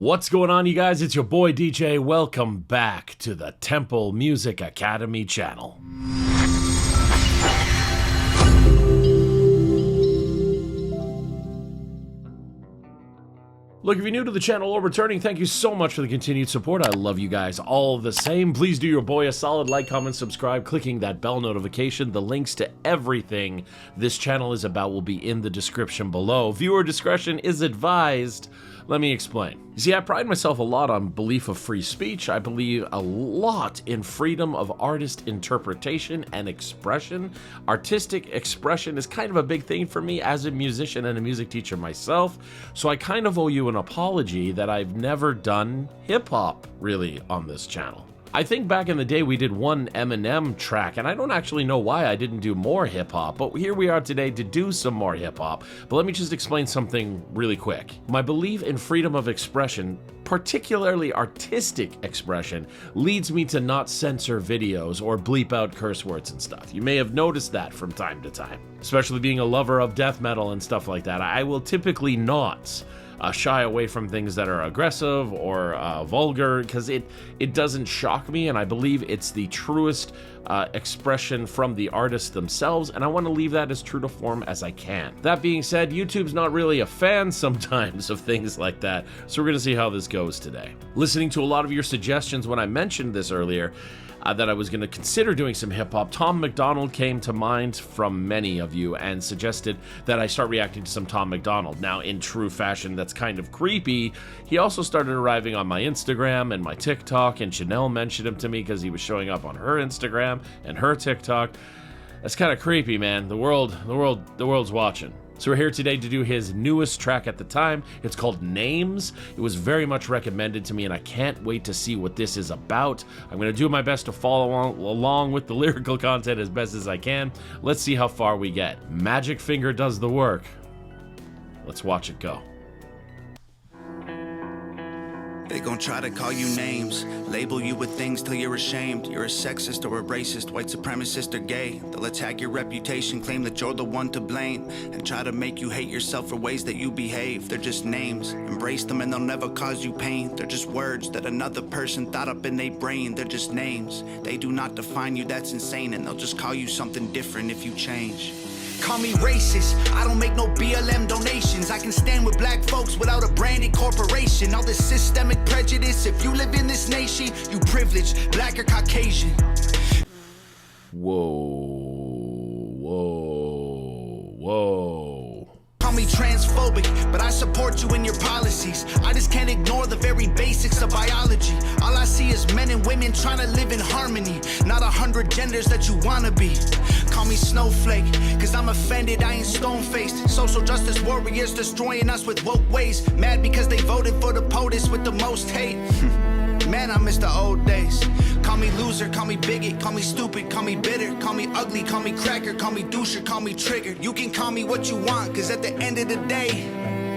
What's going on, you guys? It's your boy DJ. Welcome back to the Temple Music Academy channel. Look, if you're new to the channel or returning, thank you so much for the continued support. I love you guys all the same. Please do your boy a solid like, comment, subscribe, clicking that bell notification. The links to everything this channel is about will be in the description below. Viewer discretion is advised. Let me explain. You see, I pride myself a lot on belief of free speech. I believe a lot in freedom of artist interpretation and expression. Artistic expression is kind of a big thing for me as a musician and a music teacher myself. So I kind of owe you an apology that I've never done hip-hop really on this channel. I think back in the day we did one Eminem track, and I don't actually know why I didn't do more hip-hop, but here we are today to do some more hip-hop. But let me just explain something really quick. My belief in freedom of expression, particularly artistic expression, leads me to not censor videos or bleep out curse words and stuff. You may have noticed that from time to time, especially being a lover of death metal and stuff like that. I will typically not shy away from things that are aggressive or vulgar, because it doesn't shock me, and I believe it's the truest expression from the artists themselves, and I want to leave that as true to form as I can. That being said, YouTube's not really a fan sometimes of things like that, so we're going to see how this goes today. Listening to a lot of your suggestions when I mentioned this earlier, that I was going to consider doing some hip-hop, Tom MacDonald came to mind from many of you and suggested that I start reacting to some Tom MacDonald. Now, in true fashion, that's kind of creepy. He also started arriving on my Instagram and my TikTok, and Chanel mentioned him to me because he was showing up on her Instagram and her TikTok. That's kind of creepy, man. The world's watching. So we're here today to do his newest track at the time. It's called Names. It was very much recommended to me, and I can't wait to see what this is about. I'm going to do my best to follow along with the lyrical content as best as I can. Let's see how far we get. Magic Finger does the work. Let's watch it go. They gon' try to call you names, label you with things till you're ashamed. You're a sexist or a racist, white supremacist or gay. They'll attack your reputation, claim that you're the one to blame, and try to make you hate yourself for ways that you behave. They're just names, embrace them and they'll never cause you pain. They're just words that another person thought up in their brain. They're just names, they do not define you, that's insane. And they'll just call you something different if you change. Call me racist, I don't make no BLM donations. I can stand with black folks without a branded corporation. All this systemic prejudice, if you live in this nation, you privileged, black or Caucasian. Whoa. Call me transphobic, but I support you in your policies. I just can't ignore the very basics of biology. All I see is men and women trying to live in harmony, not 100 genders that you wanna be. Call me snowflake, cause I'm offended, I ain't stone-faced. Social justice warriors destroying us with woke ways. Mad because they voted for the POTUS with the most hate. Man, I miss the old days. Call me loser, call me bigot, call me stupid, call me bitter, call me ugly, call me cracker, call me doucher, call me triggered. You can call me what you want, cause at the end of the day,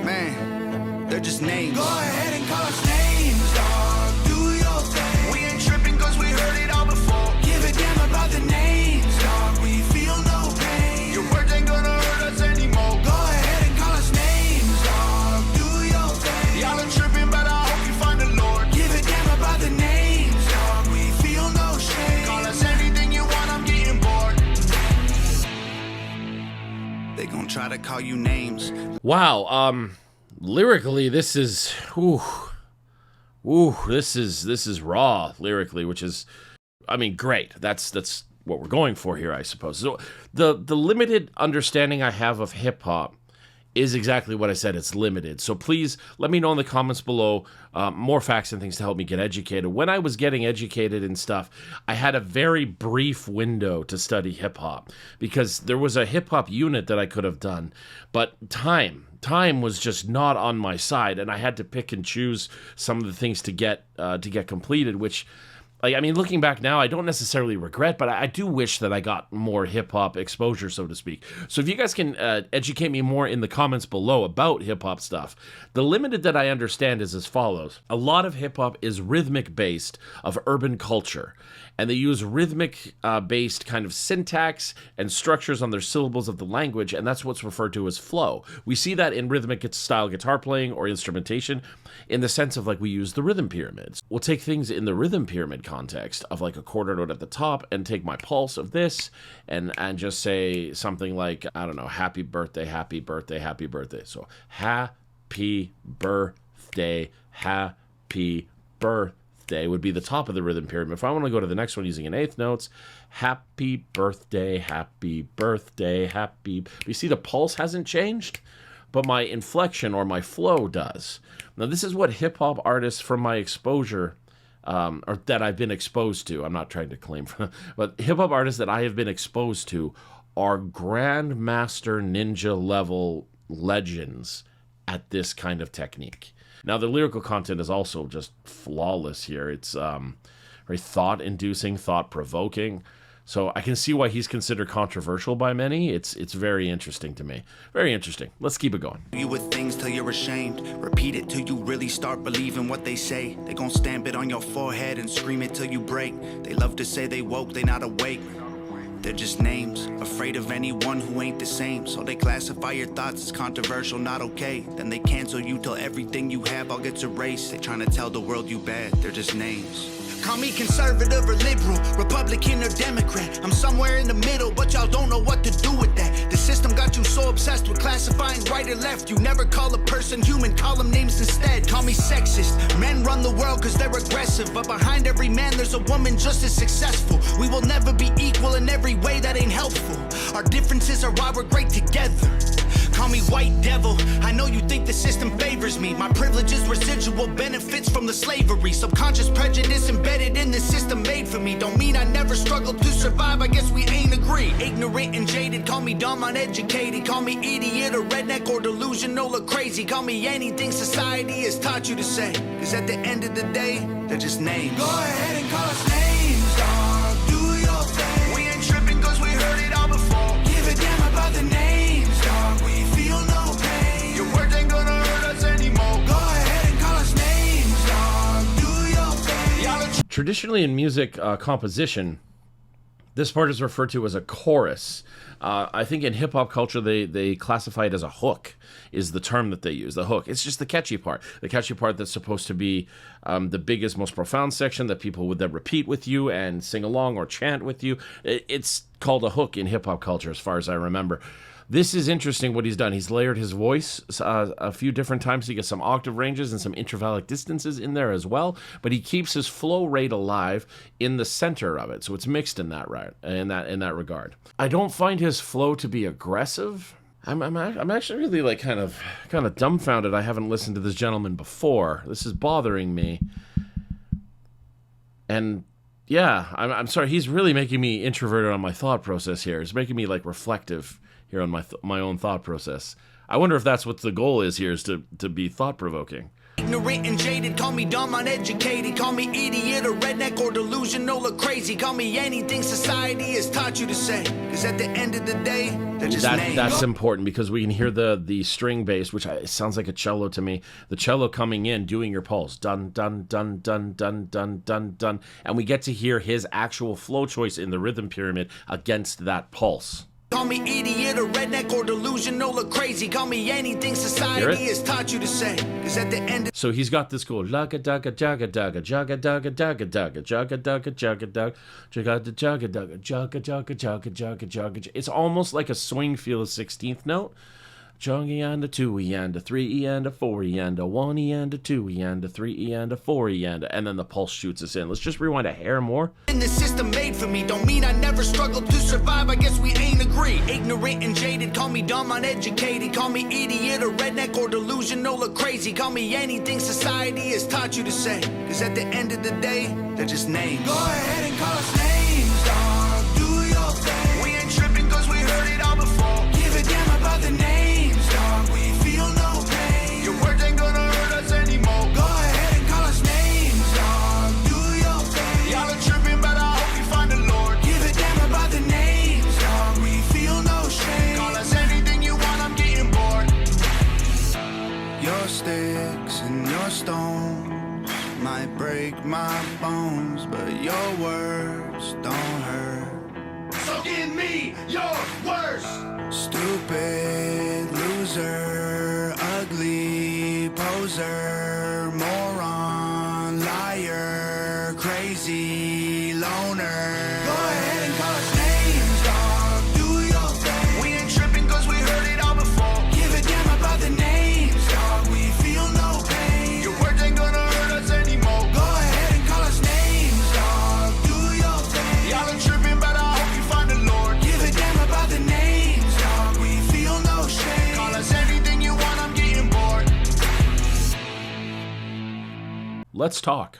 man, they're just names. Go ahead and call us names, dog. Do your thing. We ain't tripping cause we heard it all before. Give a damn about the names, dog. We feel no pain. Your words ain't gonna hurt us anymore. Go ahead and call us names, dog. Do your thing. Y'all are tripping, but I hope you find the Lord. Give a damn about the names, dog. We feel no shame. Call us anything you want, I'm getting bored. They gon' try to call you names. Wow, lyrically, this is, this is raw lyrically, which is, I mean, great. That's what we're going for here, I suppose. So the limited understanding I have of hip hop is exactly what I said. It's limited. So please let me know in the comments below more facts and things to help me get educated. When I was getting educated and stuff, I had a very brief window to study hip hop because there was a hip hop unit that I could have done, but time was just not on my side, and I had to pick and choose some of the things to get completed, which Like, I mean, looking back now, I don't necessarily regret, but I do wish that I got more hip-hop exposure, so to speak. So if you guys can educate me more in the comments below about hip-hop stuff. The limited that I understand is as follows. A lot of hip-hop is rhythmic-based of urban culture, and they use rhythmic-based kind of syntax and structures on their syllables of the language, and that's what's referred to as flow. We see that in rhythmic-style guitar playing or instrumentation in the sense of, like, we use the rhythm pyramids. We'll take things in the rhythm pyramid context of, like, a quarter note at the top and take my pulse of this and just say something like, I don't know, happy birthday, happy birthday, happy birthday. So happy birthday, happy birthday would be the top of the rhythm pyramid. If I want to go to the next one using an eighth notes, happy birthday, happy birthday, happy. You see the pulse hasn't changed, but my inflection or my flow does. Now, this is what hip-hop artists from my exposure, or that I've been exposed to, I'm not trying to claim, but hip-hop artists that I have been exposed to are grandmaster ninja level legends at this kind of technique. Now, the lyrical content is also just flawless here. It's very thought-inducing, thought-provoking. So I can see why he's considered controversial by many. It's very interesting to me. Very interesting. Let's keep it going. You with things till you're ashamed. Repeat it till you really start believing what they say. They gon' stamp it on your forehead and scream it till you break. They love to say they woke, they not awake. They're just names, afraid of anyone who ain't the same. So they classify your thoughts as controversial, not okay. Then they cancel you till everything you have all gets erased. They trying to tell the world you bad, they're just names. Call me conservative or liberal, Republican or Democrat. I'm somewhere in the middle, but y'all don't know what to do with that. The system got you so obsessed with classifying right or left. You never call a person human, call them names instead. Call me sexist. Men run the world cause they're aggressive, but behind every man there's a woman just as successful. We will never be equal in every way, that ain't helpful. Our differences are why we're great together. Call me white devil, I know you think the system favors me. My privilege is residual benefits from the slavery. Subconscious prejudice embedded in the system made for me. Don't mean I never struggled to survive, I guess we ain't agree. Ignorant and jaded, call me dumb, uneducated. Call me idiot or redneck or delusional or crazy. Call me anything society has taught you to say. Cause at the end of the day, they're just names. Go ahead and call us names, dog. Do your thing. We ain't tripping cause we heard it all before. Give a damn about the names, dog. We feel no pain. Your words ain't gonna hurt us anymore. Go ahead and call us names, dog. Do your thing. Y'all are Traditionally in music composition, this part is referred to as a chorus. I think in hip-hop culture, they classify it as a hook, is the term that they use, the hook. It's just the catchy part that's supposed to be the biggest, most profound section that people would then repeat with you and sing along or chant with you. It's called a hook in hip-hop culture, as far as I remember. This is interesting what he's done. He's layered his voice a few different times. He gets some octave ranges and some intervallic distances in there as well, but he keeps his flow rate alive in the center of it. So it's mixed in that regard. I don't find his flow to be aggressive. I'm actually really like kind of dumbfounded. I haven't listened to this gentleman before. This is bothering me. And yeah, I'm sorry. He's really making me introverted on my thought process here. It's making me like reflective here on my own thought process. I wonder if that's what the goal is here, is to be thought-provoking. ignorant and jaded, call me dumb, uneducated. Call me idiot or redneck or delusional or crazy. Call me anything society has taught you to say. Cause at the end of the day, they're just names. That's important because we can hear the string bass, which sounds like a cello to me. The cello coming in, doing your pulse. Dun, dun, dun, dun, dun, dun, dun, dun. And we get to hear his actual flow choice in the rhythm pyramid against that pulse. Call me idiot or redneck or delusional or crazy. Call me anything society has taught you to say. Cause at the end So he's got this cool jaga daga jaga daga jaga daga daga daga jaga daga jaga daga jaga jaga daga jaga jaga jaga jaga jaga. It's almost like a swing feel of 16th note. Chungy and a 2E and a 3E and a 4E and a 1E and a 2E and a 3E and a 4E and then the pulse shoots us in. Let's just rewind a hair more. in the system made for me, don't mean I never struggled to survive. I guess we ain't agree. Ignorant and jaded, call me dumb, uneducated. Call me idiot or redneck or delusional or crazy. Call me anything society has taught you to say. Cause at the end of the day, they're just names. Go ahead and call us names, dog. Do your thing. We ain't tripping cause we heard it all before. Give a damn about the names, dog. We feel no pain. Your words ain't gonna hurt us anymore. Go ahead and call us names, dog. Do your thing. Y'all are might break my bones, but your words don't hurt. So give me your worst. Stupid loser, ugly poser, moron, liar, crazy loner. Go ahead and call us names, dog. Do your thing. We ain't tripping cause we heard it all before. Give a damn about the names, dog. We feel no pain. Your words ain't gonna hurt us anymore. Go ahead and call us names, dog. Do your thing. Y'all ain't tripping, but I hope you find the Lord. Give a damn about the names, dog. We feel no shame. Call us anything you want, I'm getting bored. Let's talk.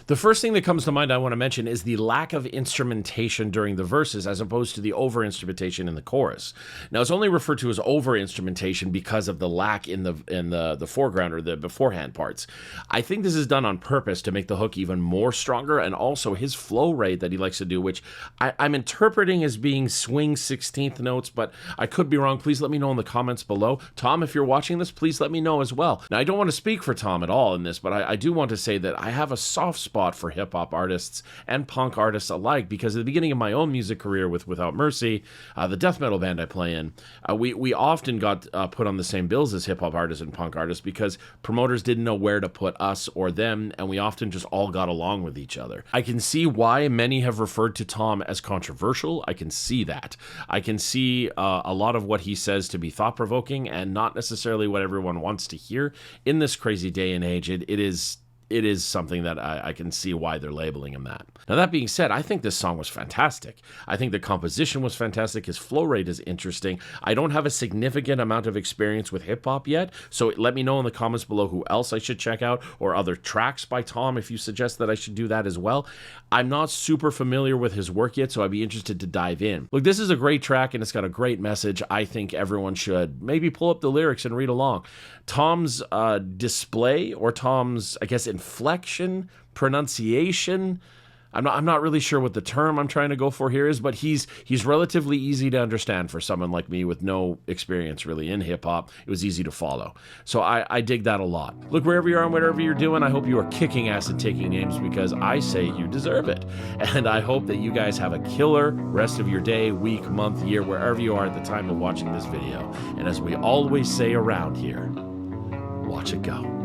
The first thing that comes to mind I want to mention is the lack of instrumentation during the verses as opposed to the over-instrumentation in the chorus. Now, it's only referred to as over-instrumentation because of the lack in the foreground or the beforehand parts. I think this is done on purpose to make the hook even more stronger, and also his flow rate that he likes to do, which I'm interpreting as being swing 16th notes, but I could be wrong. Please let me know in the comments below. Tom, if you're watching this, please let me know as well. Now, I don't want to speak for Tom at all in this, but I do want to say that I have a soft spot for hip-hop artists and punk artists alike, because at the beginning of my own music career with Without Mercy, the death metal band I play in, we often got put on the same bills as hip-hop artists and punk artists because promoters didn't know where to put us or them, and we often just all got along with each other. I can see why many have referred to Tom as controversial. I can see that. I can see a lot of what he says to be thought-provoking and not necessarily what everyone wants to hear. In this crazy day and age, it is something that I can see why they're labeling him that. Now, that being said, I think this song was fantastic. I think the composition was fantastic. His flow rate is interesting. I don't have a significant amount of experience with hip-hop yet, so let me know in the comments below who else I should check out, or other tracks by Tom if you suggest that I should do that as well. I'm not super familiar with his work yet, so I'd be interested to dive in. Look, this is a great track, and it's got a great message. I think everyone should maybe pull up the lyrics and read along. Tom's display, or Tom's, I guess, inflection, pronunciation, I'm not really sure what the term I'm trying to go for here is, but he's relatively easy to understand for someone like me with no experience really in hip-hop. It was easy to follow. So I dig that a lot. Look, wherever you are and whatever you're doing, I hope you are kicking ass and taking names, because I say you deserve it. And I hope that you guys have a killer rest of your day, week, month, year, wherever you are at the time of watching this video. And as we always say around here, watch it go.